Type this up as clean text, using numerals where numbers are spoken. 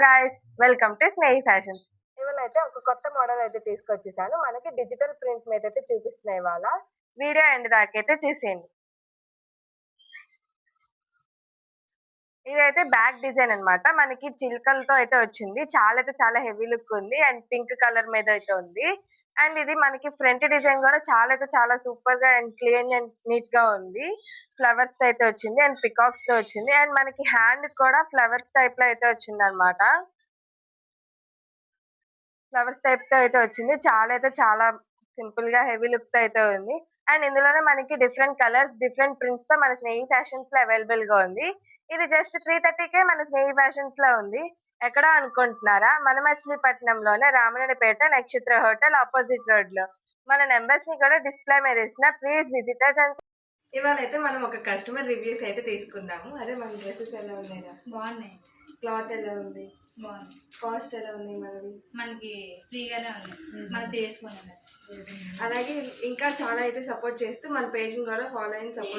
Guys, welcome to Snehi fashion. ఇవాళ అయితే ఒక కొత్త మోడల్ అయితే తీసుకొచ్చేసాను. మనకి డిజిటల్ ప్రింట్ మీద అయితే చూపిస్తున్నాయి. ఇవాళ వీడియో ఎండ్ దాకా అయితే చూసేయండి. ఇదైతే బ్యాక్ డిజైన్ అన్నమాట. మనకి చిలుకలతో అయితే వచ్చింది. చాలా హెవీ లుక్ ఉంది అండ్ పింక్ కలర్ మీద అయితే ఉంది. అండ్ ఇది మనకి ఫ్రంట్ డిజైన్ కూడా చాలా సూపర్ గా అండ్ క్లీన్ అండ్ నీట్ గా ఉంది. ఫ్లవర్స్ తో అయితే వచ్చింది అండ్ పికాక్స్ తో వచ్చింది అండ్ మనకి హ్యాండ్ కూడా ఫ్లవర్స్ టైప్ లో అయితే వచ్చింది అన్నమాట. ఫ్లవర్స్ టైప్ తో అయితే వచ్చింది. చాలా సింపుల్ గా హెవీ లుక్ తో అయితే ఉంది. అండ్ ఇందులోనే మనకి డిఫరెంట్ కలర్స్, డిఫరెంట్ ప్రింట్స్ తో మన స్నేహి ఫ్యాషన్స్ లో అవైలబుల్ గా ఉంది. ఇది జస్ట్ 330కే మన స్నేహి ఫ్యాషన్స్ లో ఉంది. ఎక్కడ అనుకుంటున్నారా? మన మచిలీపట్నంలోనే రామనడిపేట నక్షత్ర హోటల్ ఆపోజిట్ రోడ్ లో. మన నెంబర్స్ ని కూడా డిస్ప్లే మీద ఇస్తున్నా. Please visit us. ఇవాళ అయితే మనం ఒక కస్టమర్ రివ్యూస్ అయితే తీసుకుందాము. అరే మన డ్రెస్సెస్ ఎలా ఉన్నాయా? బాగున్నాయి. క్లాత్ ఎలా ఉంది? బాగుంది. కాస్ట్ ఎలా ఉన్నాయి? మనకి ఫ్రీగానే ఉంది, మనకి తీసుకున్నాం. అలాగే ఇంకా చాలా అయితే సపోర్ట్ చేస్తూ మన పేజ్ ని కూడా ఫాలో అయిన సపోర్ట్